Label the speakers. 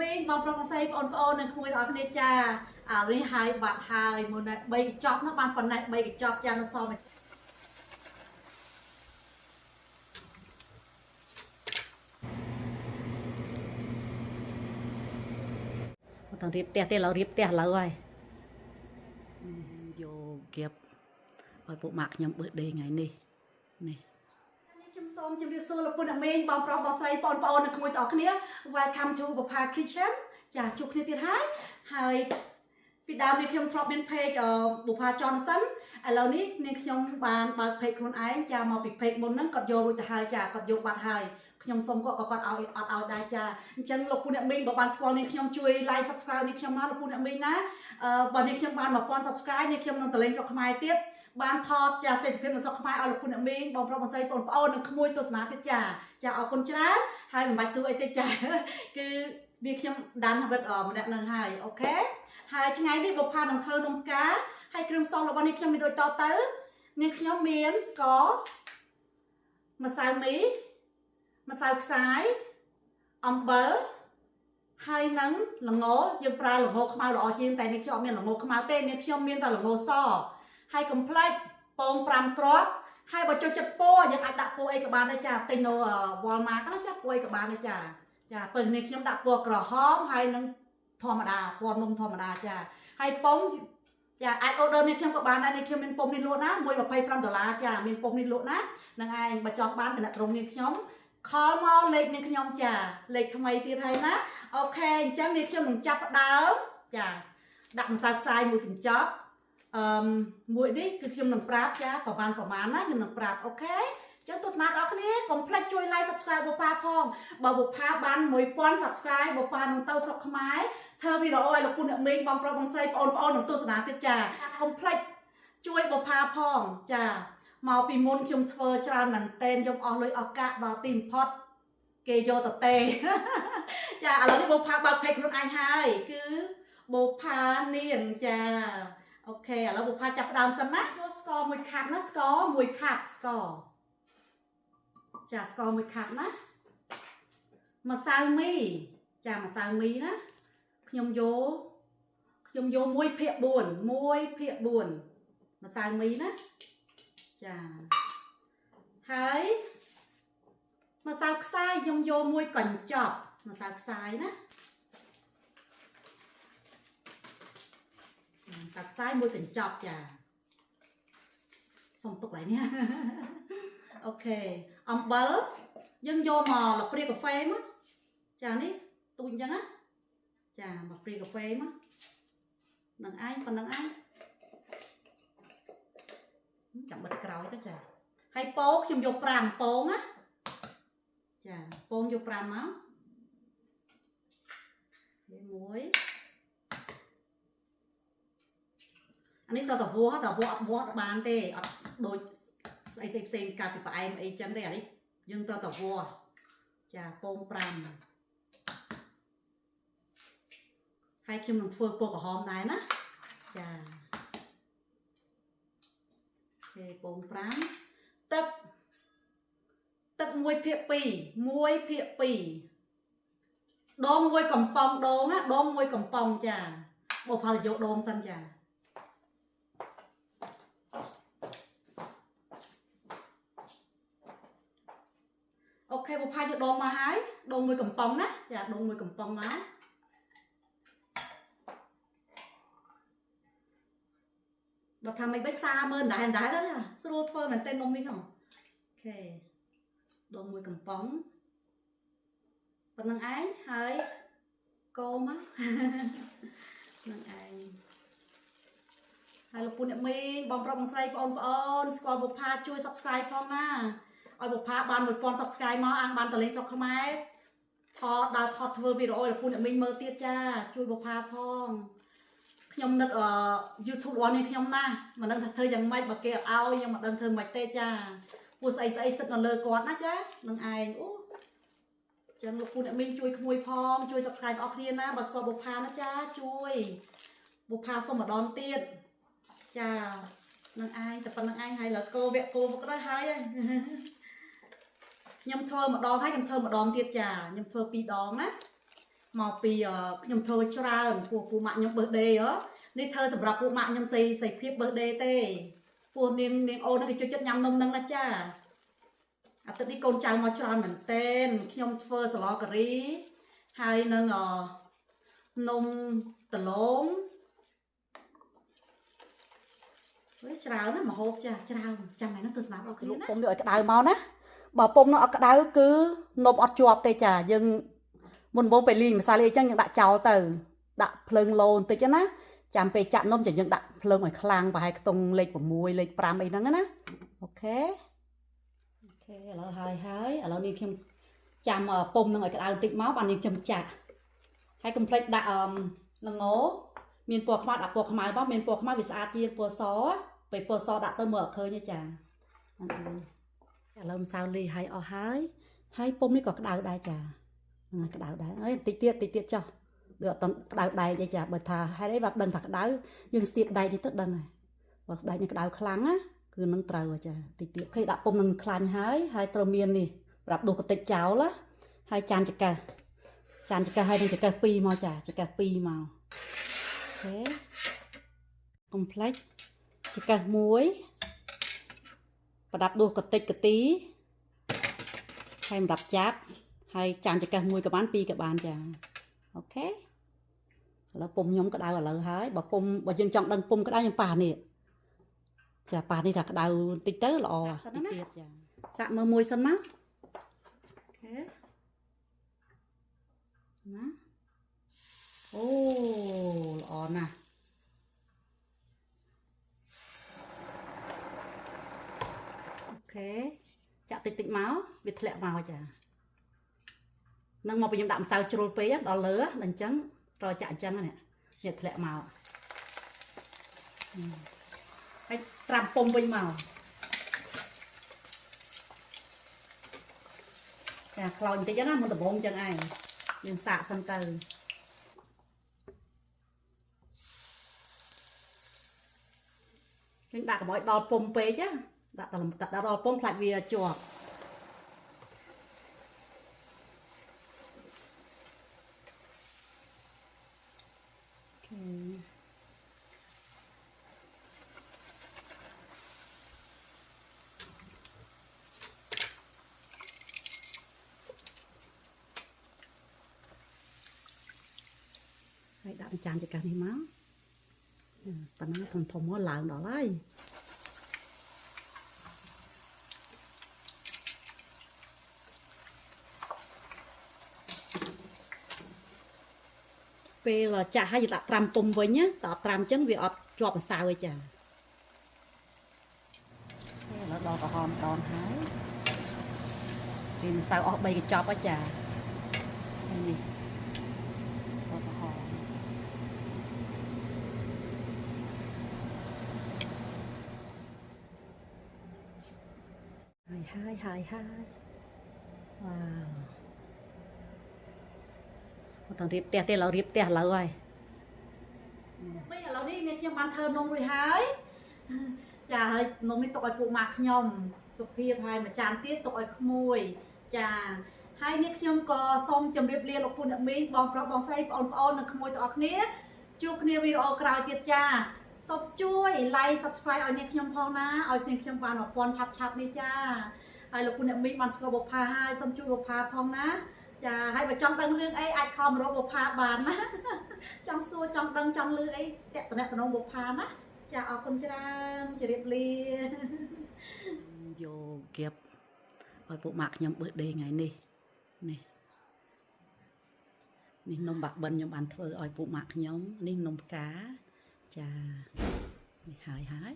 Speaker 1: មីងបងប្រុសបងស្រីបងប្អូននៅក្មួយទាំងអស់គ្នាចានេះហើយបាត់ហើយមុន3កញ្ចប់នោះបានប៉ុណ្ណេះ3កញ្ចប់ចានៅសល់មកទាំងរៀបផ្ទះទេឥឡូវរៀបផ្ទះឥឡូវហើយយកគៀបឲ្យពួកម៉ាក់ខ្ញុំបឺដេថ្ងៃនេះនេះខ្ញុំសូមជម្រាបសួរលោកពុនអាមីងបងប្រុសបងស្រីបងប្អូននៅក្មួយទាំងអស់គ្នា Welcome to Bopha Kitchen ចាជួបគ្នាទៀតហើយពីដើមនេះខ្ញុំធ្លាប់មាន page Bopha Johnson ឥឡូវនេះនាងខ្ញុំបានបើក page ខ្លួនឯងចាមកពី page មុនហ្នឹងគាត់យករួចទៅហើយចាគាត់យកបាត់ហើយខ្ញុំសូមគាត់ឲ្យអត់ឲ្យដែរចាអញ្ចឹងលោកពូអ្នកមីងបើបានស្គាល់នាងខ្ញុំជួយ like subscribe នាងខ្ញុំមកលោកពូអ្នកមីងណាបើនាងខ្ញុំបាន1000 subscribe នាងខ្ញុំនឹងតលេងស្រុកខ្មែរទៀតបានថតចាទេសភាពនៅស្រុកខ្មែរឲ្យលោកពូអ្នកមីងបងប្រុសបងស្រីបងប្អូននឹងក្មួយទស្សនាទៀតចាអរគុណច្រើនហើយមិនបាច់សួរអីទេចាគឺនាងខ្ញុំដានវិតម្នាក់នឹងហើយអូខេហើយថ្ងៃនេះបុប្ផានឹងធ្វើនំផ្កាហើយគ្រឿងផ្សំរបស់នាងខ្ញុំមានដូចតទៅនាងខ្ញុំមានស្ករម្សៅមីម្សៅខ្សាយអំបិលហើយនឹងល្ងយើងប្រើល្ងខ្មៅល្អជាងតែនាងខ្ញុំអត់មានល្ងខ្មៅទេនាងខ្ញុំមានតែល្ងសហើយកុំភ្លេចពង5គ្រាប់ហើយបើចូលចិត្តពណ៌យើងអាចដាក់ពណ៌អីក៏បានដែរចាទិញនៅ Walmart ណាចាពណ៌អីក៏បានដែរចាពេលនេះខ្ញុំដាក់ពណ៌ក្រហមហើយនឹងធម្មតាពណ៌នំធម្មតាចាហើយពងចាអាច order នេះខ្ញុំក៏បានដែរនេះខ្ញុំមានពុំនេះលក់ណា$1.25ចាមានពុំនេះលក់ណានឹងឯងបើចង់បានតំណត្រង់នេះខ្ញុំខលមកលេខនេះខ្ញុំចាលេខថ្មីទៀតហើយណាអូខេអញ្ចឹងនេះខ្ញុំនឹងចាប់ផ្ដើមចាដាក់ម្សៅខ្សាយមួយកញ្ចប់មួយនេះគឺខ្ញុំនឹងប្រាប់ចាប្រហែលណាខ្ញុំនឹងប្រាប់អូខេចឹងទស្សនាបងប្អូនគ្នាកុំភ្លេចជួយ like subscribe បុប្ផាផងបើបុប្ផាបាន1000 subscribe បុប្ផានឹងទៅស្រុកខ្មែរធ្វើវីដេអូឲ្យលោកពូអ្នកមីងបងប្រុសបងស្រីបងប្អូននឹងទស្សនាទៀតចាកុំភ្លេចជួយបុប្ផាផងចាមកពីមុនខ្ញុំធ្វើច្រើនមែនតេនខ្ញុំអស់លុយអស់កាក់ដល់ទីបំផុតគេយកទៅទេចាឥឡូវនេះបុប្ផាបើក page ខ្លួនឯងហើយគឺបុប្ផានាងចាអូខេឥឡូវបុប្ផាចាប់ផ្ដើមសិនណាយកស្ករ1ខាប់ណាស្ករ1ខាប់ស្ករចាស្ករ1ខាប់ណាម្សៅមីចាម្សៅមីណាខ្ញុំយក1/4ម្សៅមីណាចាហើយម្សៅខ្សាយខ្ញុំយក1កញ្ចប់ម្សៅខ្សាយណាម្សៅខ្សាយ1កញ្ចប់ចាសុំទុកឡើយនេះអូខេអំបិលយើងយកមកលព្រាកាហ្វេមកចានេះទូចអញ្ចឹងណាចាមកព្រាកាហ្វេមកនឹងឯងប៉ុណ្្នឹងឯងចាំបិទក្រោយទៅចាហើយពោខ្ញុំយក5ពងណាចាពងយក5មក1អានេះតើតវោះអត់វាស់បានទេអត់ដូចស្អីផ្សេងកាលពីផ្អែមអីចឹងទេអានេះយើងត្រូវតវោះចាពង5ហើយខ្ញុំនឹងធ្វើពណ៌ក្រហមដែរណាចាគេពង5ទឹក1/2ដង1កំប៉ុងដងណាដង1កំប៉ុងចាបើផលយកដងសិនចាអូខេបុប្ផាយកដងមកហើយដង1កំប៉ុងណាចាដង1កំប៉ុងមកបើថាមិនបិចសាមើលដែរទៅស្រួលធ្វើមែនទេនំនេះហ៎អូខេដង1កំប៉ុងប៉ុណ្្នឹងឯងហើយកូរមកនឹងឯងហើយលោកពូអ្នកមីងបងប្រុសបងស្រីបងប្អូនស្គាល់បុប្ផាជួយ subscribe ផងណាឲ្យបុប្ផាបាន1000 subscribe មកអាងបានតលេងស្រុកខ្មែរថតធ្វើវីដេអូឲ្យលោកពូអ្នកមីងមើលទៀតចាជួយបុប្ផាផងខ្ញុំនឹកYouTube របស់នេះខ្ញុំណាមិនដឹងថាធ្វើយ៉ាងម៉េចបើគេអត់ឲ្យខ្ញុំមិនដឹងធ្វើម៉េចទេចាពួកស្អីសិតនៅលើគាត់ណាចានឹងឯងអូចឹងលោកពូអ្នកមីងជួយក្មួយផងជួយ subscribe អស់គ្នាណាបើស្គាល់បុប្ផាណាចាជួយបុប្ផាសុំម្ដងទៀតចានឹងឯងតែប៉ុណ្្នឹងឯងហើយលើគោវគ្គគោមកដល់ហើយខ្ញុំធ្វើម្ដងហើយខ្ញុំធ្វើម្ដងទៀតចាខ្ញុំធ្វើ2ដងណា មកពីខ្ញុំធ្វើច្រើនពួកម៉ាក់ខ្ញុំ birthday នេះធ្វើសម្រាប់ពួកម៉ាក់ខ្ញុំស្អីភាព birthday ទេពួកនាងអូនគេចូលចិត្តញ៉ាំនំហ្នឹងណាចាអាទិត្យនេះកូនចៅមកច្រើនមែនទែនខ្ញុំធ្វើសាឡូការីហើយនឹងនំដលងវាច្រើនណាស់ម្ហូបចាច្រើនចាំថ្ងៃហ្នឹងទៅស្ដាប់អត់គ្នាណាពុំយកឲ្យក្តៅមកណាបើពុំនោះអត់ក្តៅគឺនំអត់ជាប់ទេចាយើងមុនពេលលីងម្សៅអីចឹងយើងដាក់ចោលទៅដាក់ភ្លើងឡូបន្តិចណាចាំពេលចាក់នំយើងដាក់ភ្លើងឲ្យខ្លាំងប្រហែលខ្ទង់លេខ6លេខ5អីហ្នឹងណាអូខេឥឡូវហើយឥឡូវនេះខ្ញុំចាំពុំនឹងឲ្យក្តៅបន្តិចមកបានយើងចាំចាក់ហើយកុំភ្លេចដាក់ល្ងមានពណ៌ខ្មៅដាក់ពណ៌ខ្មៅមកមានពណ៌ខ្មៅវាស្អាតជាងពណ៌សពេលពណ៌សដាក់ទៅមើលអត់ឃើញទេចាឥឡូវម្សៅលីហើយអស់ហើយពុំនេះក៏ក្តៅដែរចាហ្នឹងក្តៅដែរអើយតិចទៀតចុះដូចអត់ក្តៅដែកទេចាបើថាហេតុអីបើដឹងថាក្តៅយើងស្ទាបដែកនេះទៅដឹងហើយបើដែកនេះក្តៅខ្លាំងណាគឺនឹងត្រូវចាតិចទៀតឃើញដាក់ពុំនឹងខ្លាញ់ហើយត្រូវមាននេះប្រាប់ដួសកតិចចោលហើយចានចង្កេះហើយនឹងចង្កេះ2មកចាចង្កេះ2មកអូខេកុំភ្លេចចង្កេះ1ប្រដាប់ដួសកតិចកទីហើយសម្រាប់ចាប់ហើយចានចង្កេះ1ក៏បាន2ក៏បានចាអូខេឥឡូវពុំខ្ញុំក្តៅឥឡូវហើយបើយើងចង់ដឹងពុំក្តៅយើងប៉ះនេះចាប៉ះនេះថាក្តៅបន្តិចទៅល្អតិចទៀតចាសាក់មើលមួយសិនមកអូខេណាអូល្អណាស់អូខេចាក់តិចមកវាធ្លាក់មកចានឹងមកពេលខ្ញុំដាក់ម្សៅជ្រុលពេកដល់លើដល់អញ្ចឹងត្រូវចាក់អញ្ចឹងនេះធ្លាក់មកហើយត្រាំពុំវិញមកចាខ្លោចបន្តិចណាមុនដំបូងអញ្ចឹងឯងយើងសាកសិនទៅយើងដាក់កុំឲ្យដល់ពុំពេកណាដាក់ដល់ពុំខ្លាចវាជាប់ហើយដាក់ចានចង្កេះនេះមកប៉ុណ្ណាធំមកឡើងដល់ហើយពេលចាស់ហើយយើងដាក់ត្រាំពុំវិញណាតើត្រាំអញ្ចឹងវាអត់ជាប់ម្សៅទេចាឥឡូវដល់ក្រហមម្ដងហើយពេលម្សៅអស់3កញ្ចប់ហើយចានេះដល់ក្រហមហើយវ៉ាវអត់ต้องរៀបផ្ទះទេឥឡូវរៀបផ្ទះឥឡូវហើយមិនឥឡូវនេះនាងខ្ញុំបានធ្វើនំរួចហើយចាហើយនំនេះទុកឲ្យពួកម៉ាក់ខ្ញុំសុភាពហើយមួយចានទៀតទុកឲ្យក្មួយចាហើយនេះខ្ញុំក៏សូមជម្រាបលាលោកពូអ្នកមីងបងប្រុសបងស្រីបងប្អូននិងក្មួយទាំងអស់គ្នាជួបគ្នាវីដេអូក្រោយទៀតចាសូមជួយ like subscribe ឲ្យនាងខ្ញុំផងណាឲ្យនាងខ្ញុំបាន1000ឆាប់នេះចាហើយលោកពូអ្នកមីងបានស្គាល់បុប្ផាហើយសូមជួយបុប្ផាផងណាចាហើយបើចង់ដឹងរឿងអីអាចខមរកបុប្ផាបានណាចង់សួរចង់ដឹងចង់លឺអីតាក់តំណងបុប្ផាណាចាអរគុណច្រើនជម្រាបលាយកគៀបឲ្យពួកម៉ាក់ខ្ញុំ birthday ថ្ងៃនេះនេះនំបាក់បិនខ្ញុំបានធ្វើឲ្យពួកម៉ាក់ខ្ញុំនេះនំផ្កាចានេះហើយ